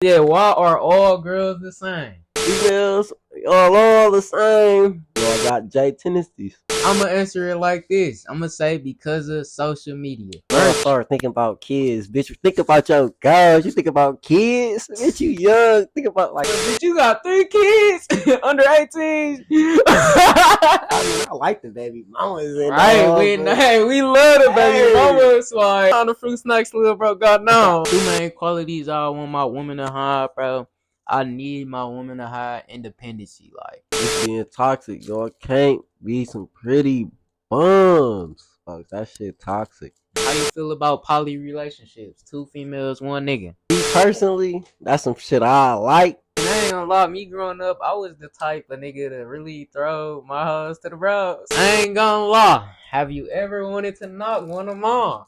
Yeah, why are all girls the same? Females, all the same. Y'all got J tendencies. I'ma answer it like this. I'ma say because of social media. Y'all start thinking about kids, bitch. Think about your girls. You think about kids, bitch. You young. Think about like, bitch, you got 3 kids under 18. I like the baby mamas. Right, we love the baby mamas. Like on the fruit snacks, little bro. God no. 2 main qualities I want my woman to have, bro. I need my woman to have independency. Like it's being toxic, y'all can't be some pretty bums. Fuck, that shit toxic. How you feel about poly relationships? 2 females, 1 nigga. Me personally, that's some shit I like. And I ain't gonna lie, me growing up, I was the type of nigga to really throw my hoes to the bros. I ain't gonna lie. Have you ever wanted to knock one of them off?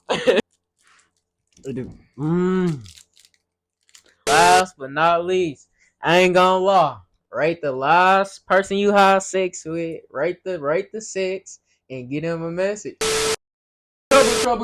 Last but not least, I ain't gonna lie. Rate the last person you had sex with. Rate the sex and get him a message.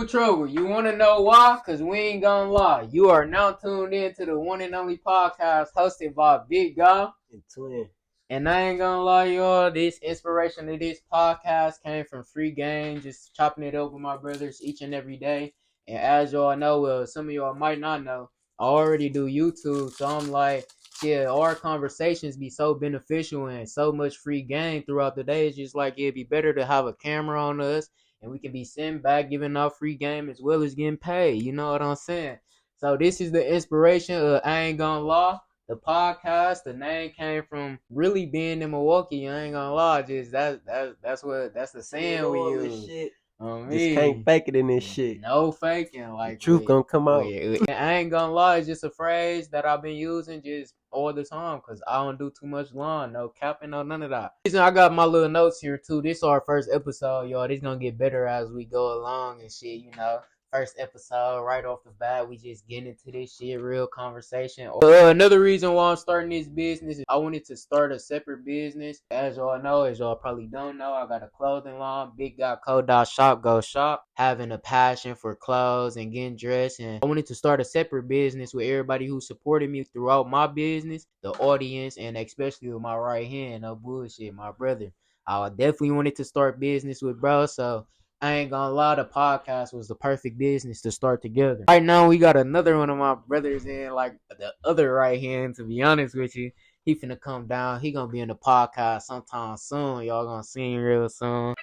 Trouble. You want to know why? Because we ain't gonna lie. You are now tuned in to the one and only podcast hosted by Big Guy and Twin. And I ain't gonna lie, y'all. This inspiration of this podcast came from free game, just chopping it up with my brothers each and every day. And as y'all know, well, some of y'all might not know, I already do YouTube. So I'm like, yeah, our conversations be so beneficial and so much free game throughout the day. It's just like it'd be better to have a camera on us and we can be sitting back giving out free game as well as getting paid. You know what I'm saying? So this is the inspiration of I Ain't Gonna Lie. The podcast, the name came from really being in Milwaukee. I ain't gonna lie, just that's the saying we use. Shit. Just can't fake it in this shit. No faking, like the truth gonna come out. I ain't gonna lie, it's just a phrase that I've been using just all the time because I don't do too much lawn, no capping, no none of that. I got my little notes here too. This is our first episode, y'all. This gonna get better as we go along and shit, you know. First episode, right off the bat, we just getting into this shit, real conversation. Another reason why I'm starting this business is I wanted to start a separate business. As y'all know, as y'all probably don't know, I got a clothing line, big.co.shop, go shop. Having a passion for clothes and getting dressed, and I wanted to start a separate business with everybody who supported me throughout my business, the audience, and especially with my right hand, no bullshit, my brother. I definitely wanted to start business with bro, so I ain't gonna lie, the podcast was the perfect business to start together. Right now, we got another one of my brothers in, like the other right hand, to be honest with you. He finna come down. He gonna be in the podcast sometime soon. Y'all gonna see him real soon.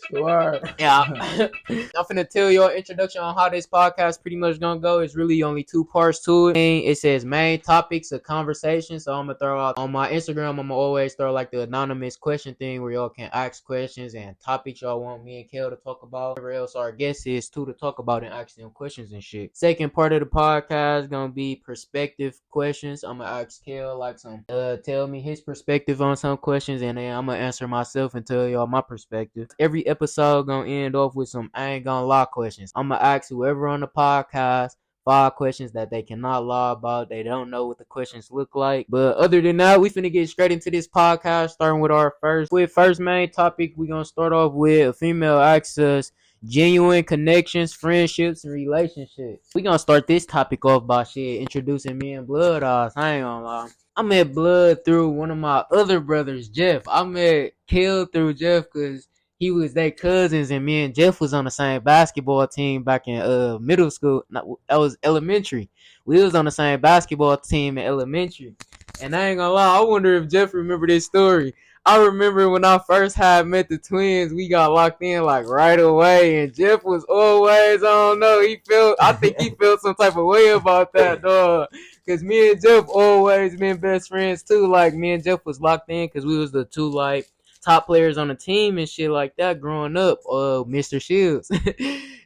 Sure. Yeah. I'm finna tell y'all introduction on how this podcast pretty much gonna go. It's really only 2 parts to it. It says main topics of conversation. So I'm gonna throw out on my Instagram, I'm gonna always throw like the anonymous question thing where y'all can ask questions and topics y'all want me and Kel to talk about. Whatever else our guest is too to talk about and ask them questions and shit. Second part of the podcast gonna be perspective questions. I'm gonna ask Kel like some tell me his perspective on some questions, and then I'm gonna answer myself and tell y'all my perspective. Every episode gonna end off with some I ain't gonna lie questions. I'm gonna ask whoever on the podcast 5 questions that they cannot lie about. They don't know what the questions look like. But other than that, we finna get straight into this podcast, starting with our first main topic. We gonna start off with a female asks us genuine connections, friendships, and relationships. We gonna start this topic off by shit introducing me and Blood. I ain't gonna lie. I met Blood through one of my other brothers, Jeff. I met Kill through Jeff because he was their cousins, and me and Jeff was on the same basketball team back in middle school. That was elementary. We was on the same basketball team in elementary. And I ain't gonna lie, I wonder if Jeff remember this story. I remember when I first had met the twins, we got locked in like right away, and Jeff was always, I don't know, I think he felt some type of way about that, dog. Cause me and Jeff always been best friends too. Like me and Jeff was locked in because we was the 2 like top players on the team and shit like that growing up, Mr. Shields.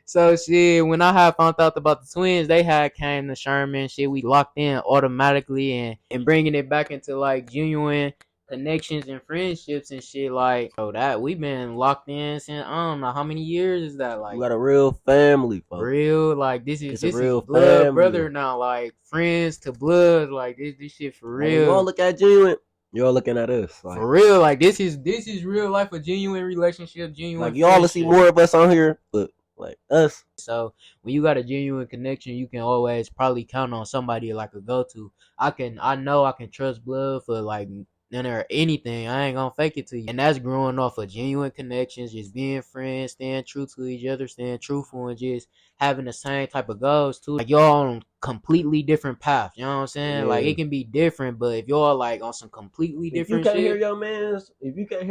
So shit, when I had found out about the twins, they had came to Sherman, shit, we locked in automatically and bringing it back into like genuine connections and friendships and shit like that we've been locked in since I don't know how many years is that, like we got a real family, folks. Real, like this is real blood family. Brother now, like friends to blood, like this shit for real. When y'all look at genuine, you're looking at us like, for real, like this is real life, a genuine relationship, genuine. Like y'all see more of us on here, but like us. So when you got a genuine connection, you can always probably count on somebody like a go-to. I know I can trust blood for like none or anything. I ain't gonna fake it to you. And that's growing off of genuine connections, just being friends, staying true to each other, staying truthful, and just having the same type of goals too. Like y'all on completely different paths. You know what I'm saying? Yeah. Like it can be different, but if y'all like on some completely different if you can't shit, hear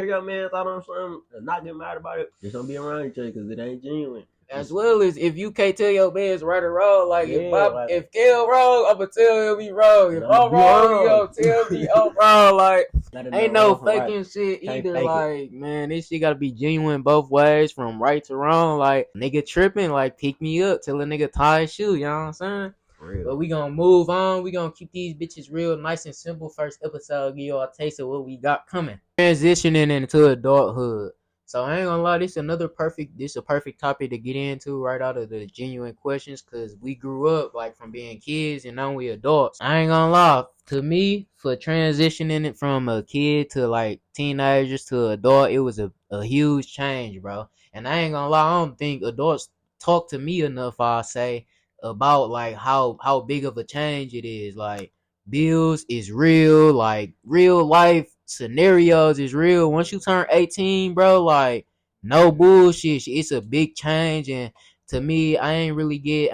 your man's out on something and not get mad about it, just don't be around each other because it ain't genuine. as well as if you can't tell your man's right or wrong, like Yeah, if Kel wrong, I'ma tell him he wrong. If I'm wrong, you gonna tell me I'm wrong. Like ain't no faking shit either. Like man, this shit gotta be genuine both ways, from right to wrong. Like nigga tripping, like pick me up, tell a nigga tie his shoe. You know what I'm saying? Real. But we gonna move on. We gonna keep these bitches real nice and simple. First episode, give y'all a taste of what we got coming. Transitioning into adulthood. So I ain't gonna lie, this is a perfect topic to get into right out of the genuine questions, cause we grew up like from being kids and now we adults. I ain't gonna lie, to me, for transitioning it from a kid to like teenagers to adult, it was a huge change, bro. And I ain't gonna lie, I don't think adults talk to me enough, I'll say, about like how big of a change it is. Like bills is real, like real life scenarios is real. Once you turn 18, bro, like no bullshit, it's a big change. And to me, I ain't really get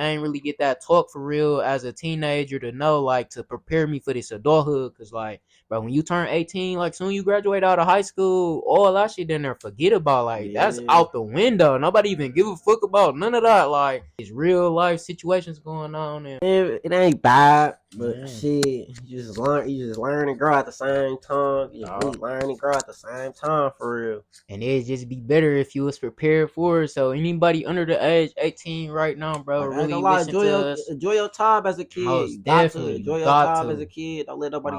that talk for real as a teenager to know, like, to prepare me for this adulthood. Cause like, bro, when you turn 18, like soon you graduate out of high school, all that shit in there forget about. Like that's out the window. Nobody even give a fuck about none of that. Like it's real life situations going on, and it ain't bad, but shit, you just learn and grow at the same time. You learn and grow at the same time, for real. And it'd just be better if you was prepared for it. So anybody under the age 18 right now, bro, like, really listen to us. Enjoy your time as a kid. Most definitely. Enjoy your time as a kid. Don't let nobody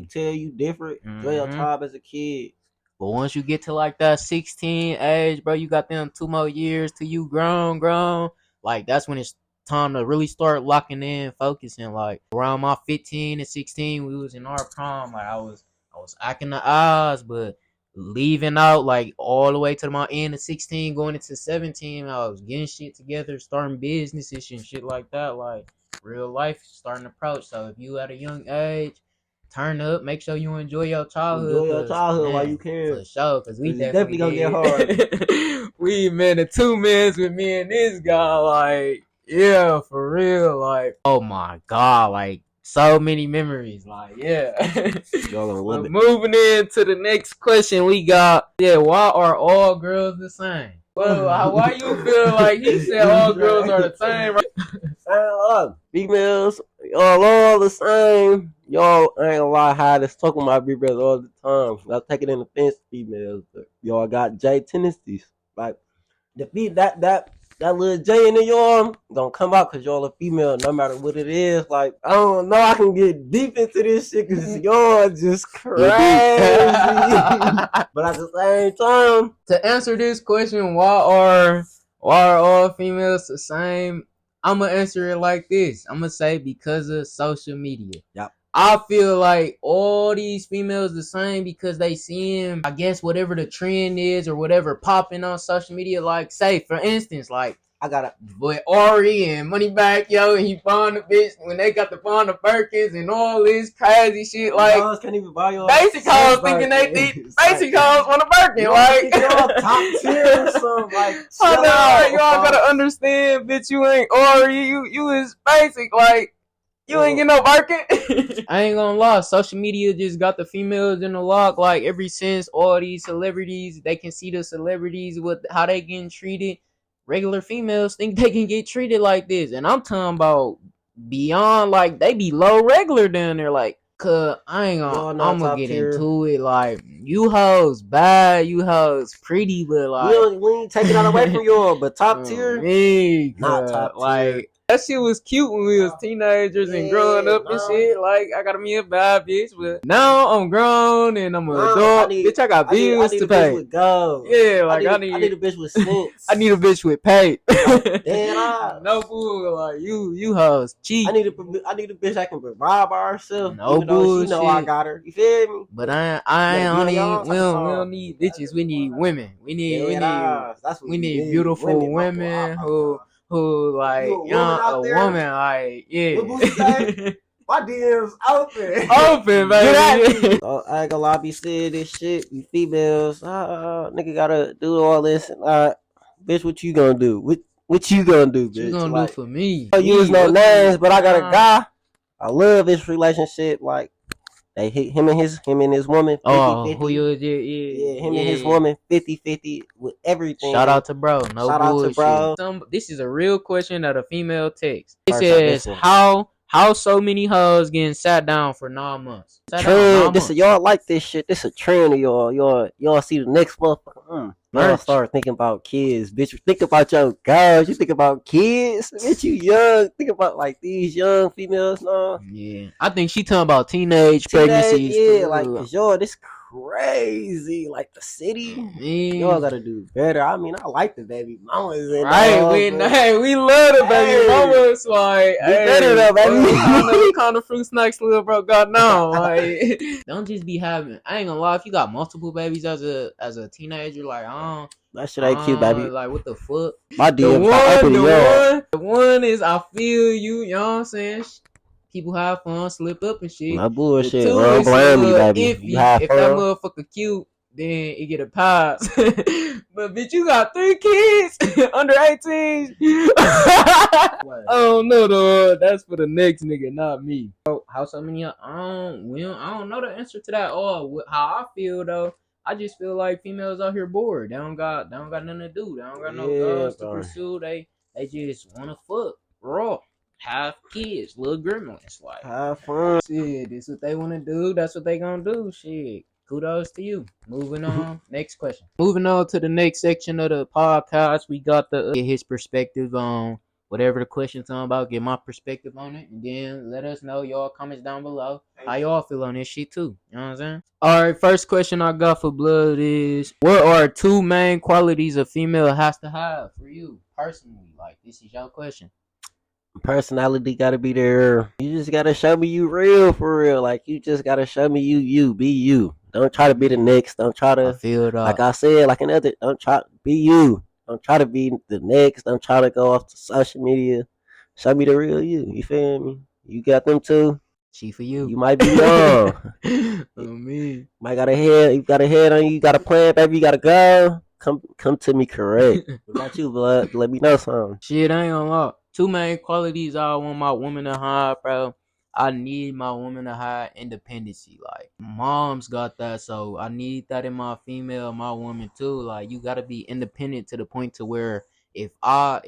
tell you different. Enjoy your time as a kid. But once you get to like that 16 age, bro, you got them 2 more years till you grown. Like that's when it's time to really start locking in, focusing. Like around my 15 and 16, we was in our prime. Like I was acting the odds, but leaving out like all the way to my end of 16, going into 17, I was getting shit together, starting businesses and shit like that. Like real life starting to approach. So if you at a young age, turn up, make sure you enjoy your childhood. Enjoy your childhood while you can. For sure, because we definitely gonna get hard. We man, the 2 minutes with me and this guy, like, yeah, for real. Like, oh my God, like, so many memories. Like, yeah. But moving into the next question we got, why are all girls the same? Well, why you feel like he said all girls are the same? Females, y'all all the same. Y'all ain't gonna lie, how this talking about big brothers all the time. Not taking in offense, females, but y'all got J tendencies. Like that little J in y'all gonna come out because y'all a female, no matter what it is. Like I don't know, I can get deep into this shit because y'all just crazy. But at the same time, to answer this question, why are all females the same? I'm gonna answer it like this. I'm gonna say because of social media. Yep. I feel like all these females the same because they seeing, I guess, whatever the trend is or whatever popping on social media. Like, say, for instance, like, I got a boy Ari and Moneybag, yo, and he found the bitch when they got the Bond of Birkins and all this crazy shit. Like, can't even buy your basic hoes thinking they think basic hoes want a Birkin. Like, y'all top tier or something. Like, y'all gotta understand, bitch, you ain't Ari, you is basic. Like, you ain't get no Birkin. I ain't gonna lie, social media just got the females in the lock. Like, ever since all these celebrities, they can see the celebrities with how they getting treated. Regular females think they can get treated like this. And I'm talking about beyond, like, they be low regular down there. Like, cause I ain't gonna, I'm gonna get into it. Like, you hoes bad, you hoes pretty, but like, we ain't taking that away from y'all, but top tier, me, not top tier. Like, That shit was cute when we was teenagers and growing up and shit. Like, I gotta be a bad bitch, but now I'm grown and I'm an adult. Bitch, I got bills to pay. A bitch with gold. Yeah, like I need a bitch with sense. I need a bitch with pay. Damn, no bull. Like you hoes cheap. I need a bitch that can provide by herself. No bullshit. She know I got her. You feel me? But I ain't we don't need bitches. We need women. We need beautiful women who like a woman like my DMs open. Open, baby. I ain't gonna lie, be saying this shit. You females, nigga gotta do all this. Bitch, what you gonna do? What you gonna do, bitch? What you gonna do for me? I use no names, but I got a guy. I love this relationship. Like, they hit him and his woman 50-50. Oh, who you yeah, him and his woman 50-50 with everything. Shout out to bro. No Shout bullshit. out to bro. This is a real question that a female takes. It says how so many hoes getting sat down for 9 months? Trend. Y'all like this shit. This a trend of y'all see the next motherfucker. Y'all start thinking about kids, bitch. Think about your girls. You think about kids, bitch. You young. Think about like these young females now. Yeah, I think she talking about teenage pregnancies. Yeah, like cause y'all this crazy. Like the city, y'all gotta do better. I mean, I like the baby mamas. Right, we love the baby mamas. Like, better though, baby. What kind of fruit snacks little bro got now? Like, don't just be having. I ain't gonna lie. If you got multiple babies as a teenager, like, that shit ain't cute, baby. Like, what the fuck? My DM the one is I feel you. You know what I'm saying? People have fun, slip up and shit. My bullshit. Don't blame me, baby. If that motherfucker cute, then it get a pass. But bitch, you got 3 kids under 18. I don't know though. That's for the next nigga, not me. How so many? I don't know the answer to that. How I feel though. I just feel like females out here bored. They don't got nothing to do. They don't got no girls to pursue. They just wanna fuck raw. Have kids, little gremlins, like have fun. Shit, this what they want to do. That's what they gonna do. Shit, kudos to you. Moving on. Next question. Moving on to the next section of the podcast. We got to get his perspective on whatever the question's on about. Get my perspective on it, and then let us know y'all comments down below how y'all feel on this shit too. You know what I'm saying? All right. First question I got for Blood is: what are 2 main qualities a female has to have for you personally? Like, this is your question. Personality gotta be there. You just gotta show me you real for real. Like, you just gotta show me you be you. Don't try to be the next. Don't try to feel it like I said, like another. Don't try to be you. Don't try to be the next. Don't try to go off to social media. Show me the real you. You feel me? You got them too. She for you. You might be young. Me. Might got a head. You got a head on you. You got a plan, baby. You gotta go. Come to me correct. What about you, Blood? Let me know something. Shit, I ain't gonna lie. 2 main qualities I want my woman to have, bro. I need my woman to have independency. Like, mom's got that, so I need that in my woman too. Like, you gotta be independent to the point to where if I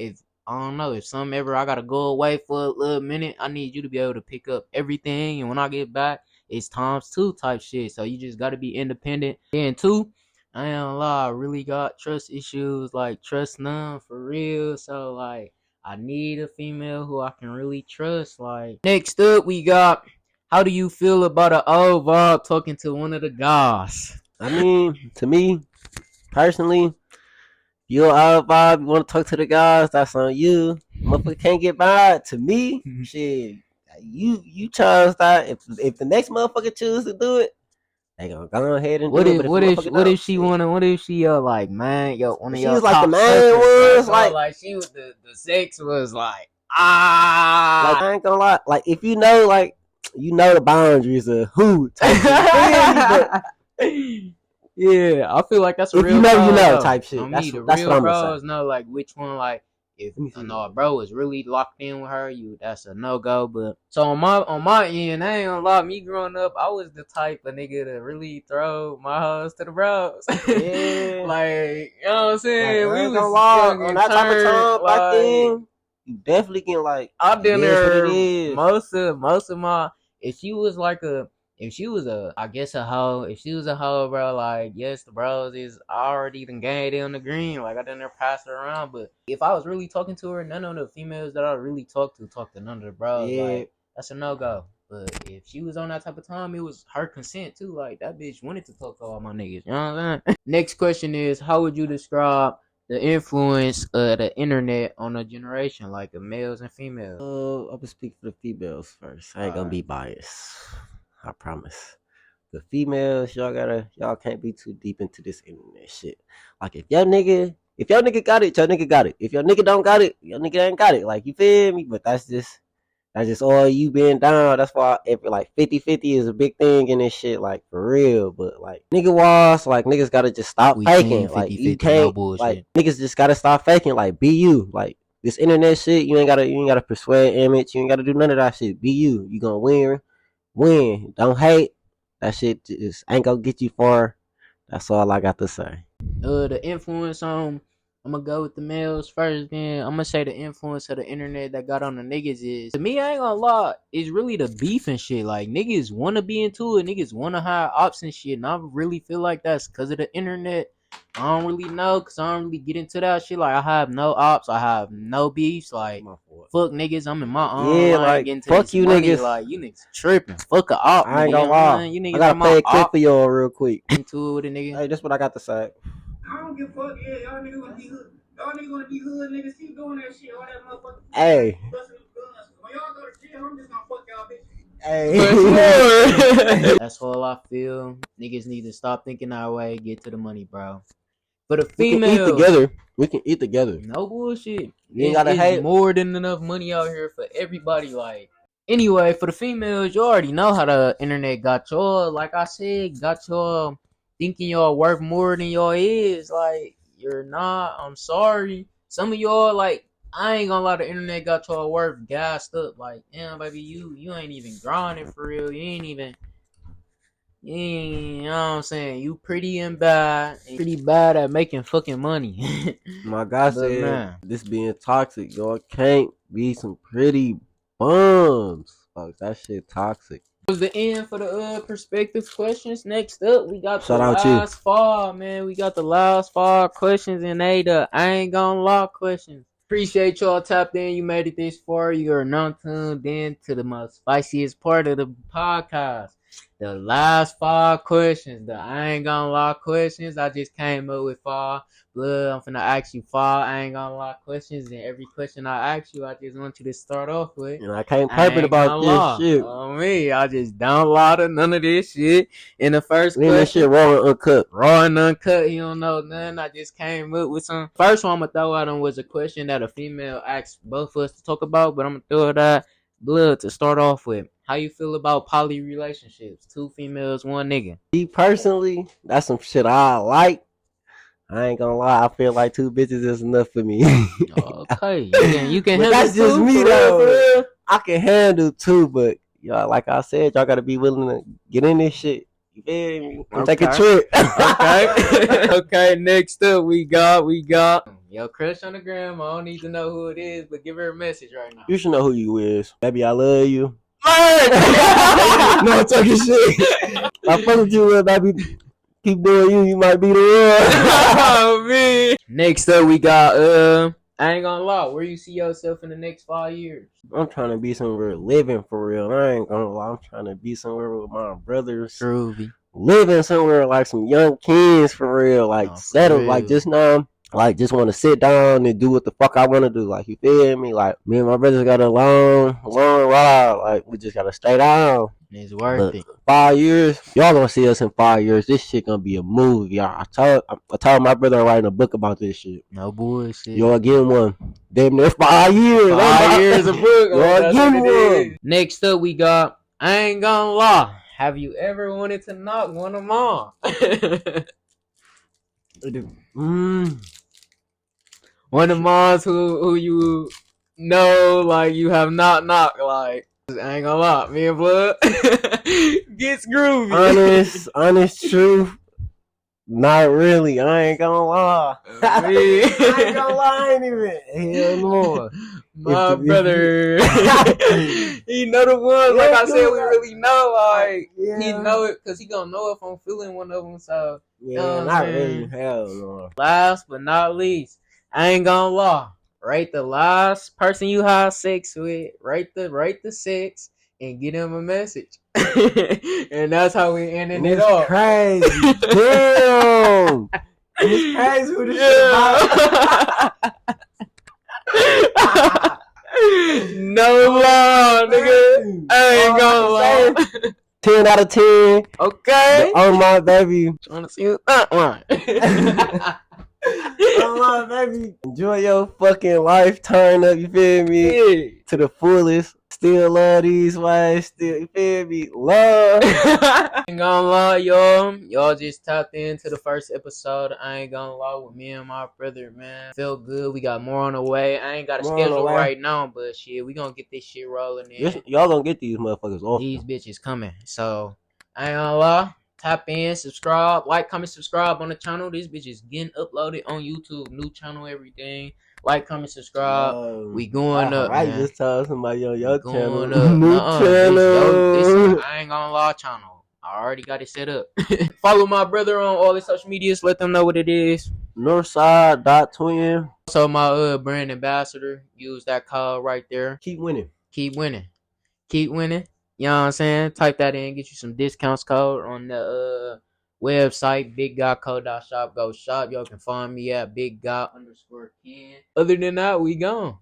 don't know, if some ever I gotta go away for a little minute, I need you to be able to pick up everything, and when I get back, it's times 2 type shit. So you just gotta be independent. And 2, I ain't gonna lie, I really got trust issues, like trust none for real. So like, I need a female who I can really trust. Like, next up, we got, how do you feel about an old vibe talking to one of the guys? I mean, to me, personally, you're old vibe, you want to talk to the guys, that's on you. Motherfucker can't get by. To me, shit, you chose that. If the next motherfucker choose to do it, they gonna go ahead and what do if, it. What if she like, man, one of she your was like top the main ones, like she was the sex was like, like, I ain't gonna lie, like if you know the boundaries of who type shit. Yeah, I feel like that's a if real you know type shit. That's real what I'm bros gonna say. Know like which one, like if a bro is really locked in with her, that's a no go. But so on my end, I ain't gonna lie, me growing up, I was the type of nigga to really throw my hoes to the bros. Yeah. Like, you know what I'm saying? Like, we was on that type of time back then. You definitely get like, I've been there most of my. If she was like a if she was I guess a hoe, if she was a hoe, bro, like, yes, the bros is already done gave it on the green. Like, I done there passed her around. But if I was really talking to her, none of the females that I really talked to none of the bros. Yeah. Like, that's a no-go. But if she was on that type of time, it was her consent, too. Like, that bitch wanted to talk to all my niggas. You know what I'm saying? Next question is, how would you describe the influence of the internet on a generation, like the males and females? I'm gonna speak for the females first. I ain't gonna be biased. I promise. The females, y'all can't be too deep into this internet shit. Like, if your nigga got it, your nigga got it. If your nigga don't got it, your nigga ain't got it. Like, you feel me? But that's just all you been down. That's why every like 50-50 is a big thing in this shit, like, for real. But like, nigga was like, niggas gotta just stop faking. Like, you can't, no like, niggas just gotta stop faking. Like, be you. Like, this internet shit, you ain't gotta persuade image. You ain't gotta do none of that shit. Be you. You gonna win. Don't hate. That shit just ain't gonna get you far. That's all I got to say. The influence on, I'm gonna go with the males first. Then I'm gonna say the influence of the internet that got on the niggas is, to me, I ain't gonna lie, it's really the beef and shit. Like, niggas wanna be into it, niggas wanna hire ops and shit, and I really feel like that's because of the internet. I don't really know, cause I don't really get into that shit. Like, I have no ops, I have no beefs. Like, fuck niggas, I'm in my own line, like, getting to fuck you money. Niggas. Like, you niggas tripping. Fuck a op. I ain't gonna lie. You niggas, I gotta play a clip for y'all real quick. Into it with a nigga. Hey, that's what I got to say. I don't give a fuck. Yeah, y'all niggas gonna be hood. Y'all niggas gonna be hood. Niggas keep doing that shit. All that motherfucker. Hey. Busting them guns. When y'all go to jail, I'm just gonna fuck y'all bitches. Hey. That's all I feel. Niggas need to stop thinking our way. Get to the money, bro. For the females, we can eat together. No bullshit. You ain't gotta hate. More than enough money out here for everybody. Like, anyway, for the females, you already know how the internet got y'all. Like I said, got y'all thinking y'all worth more than y'all is. Like, you're not. I'm sorry. Some of y'all, like, I ain't gonna lie, the internet got y'all worth gassed up. Like, damn, baby, you ain't even grinding for real. You ain't even. You know what I'm saying? You pretty and bad. And pretty bad at making fucking money. My guy said, man, this being toxic, y'all can't be some pretty bums. Fuck, that shit toxic. That was the end for the perspective questions. Next up, we got the last fall, man. We got the last fall questions, and they the I ain't gonna lie questions. Appreciate y'all tapped in. You made it this far. You are not tuned in to the most spiciest part of the podcast. The last 5 questions, the I ain't gonna lie questions. I just came up with 5. Blood, I'm finna ask you 5 I ain't gonna lie questions, and every question I ask you, I just want you to start off with. And I can't type it about this shit. On me, I just don't lie to none of this shit. In the first question, this shit raw and uncut. Raw and uncut, he don't know nothing. I just came up with some. First one I'm gonna throw at him was a question that a female asked both of us to talk about, but I'm gonna throw it at Blood to start off with. How you feel about poly relationships? 2 females, 1 nigga. Me personally, that's some shit I like. I ain't gonna lie, I feel like 2 bitches is enough for me. Okay, you can handle that's just me though. I can handle 2, but y'all, like I said, y'all gotta be willing to get in this shit. You feel me? Take a trip. Okay. Okay, next up we got your crush on the gram. I don't need to know who it is, but give her a message right now. You should know who you is. Baby, I love you. No, I'm talking shit. I fuck with you, baby. Keep doing you. You might be the one. Oh man. Next up, we got I ain't gonna lie. Where you see yourself in the next 5 years? I'm trying to be somewhere living for real. I ain't gonna lie. I'm trying to be somewhere with my brothers. Groovy. Living somewhere like some young kids for real. Like settle. Like just now. Like, just want to sit down and do what the fuck I want to do. Like, you feel me? Like, me and my brothers got a long ride. Like, we just got to stay down. It's worth it. 5 years. Y'all gonna see us in 5 years. This shit gonna be a movie, y'all. I told my brother I'm writing a book about this shit. No bullshit. Y'all getting one. Damn near 5 years. 5 years a book. Y'all getting one. Next up, we got, I ain't gonna lie. Have you ever wanted to knock one of them off? One of moms who you know, like, you have not knocked, like, I ain't gonna lie, me and Blood gets groovy. Honest truth, not really. I ain't gonna lie. I ain't gonna lie, ain't even. Hell no. My If brother, he know the ones. Like I said, we really know. Like yeah. he know it because he gonna know if I'm feeling one of them. So Yeah, not really. Hell no. last but not least, I ain't gonna lie. Rate the last person you have sex with. Rate the sex and get him a message. And that's how we ending it off. Crazy. Damn. And it's crazy who this shit about. No lie, nigga. I ain't gonna lie. 10 out of 10. Okay. Oh my baby. Trying to see that one. Oh my baby. Enjoy your fucking life. Turn up, you feel me? Yeah. To the fullest. Still love these wives. Still, you feel me? Love. Ain't gonna lie, y'all just tapped into the first episode. I ain't gonna lie, with me and my brother, man. Feel good. We got more on the way. I ain't got a More on the schedule way. right now, but shit, we gonna get this shit rolling in. Y'all gonna get these motherfuckers off. These bitches coming. So I ain't gonna lie. Tap in, subscribe, like, comment, subscribe on the channel. This bitch is getting uploaded on YouTube. New channel, everything. Like, comment, subscribe. We going up, I man. just told somebody on your channel. Going up. New channel. This is I ain't gonna lie channel. I already got it set up. Follow my brother on all his social medias. Let them know what it is. Northside.twin. Also, my brand ambassador. Use that code right there. Keep winning. Keep winning. Keep winning. You know what I'm saying? Type that in. Get you some discounts code on the website. BigGuyCode.shop. Go shop. Y'all can find me at BigGuy_Ken. Other than that, we gone.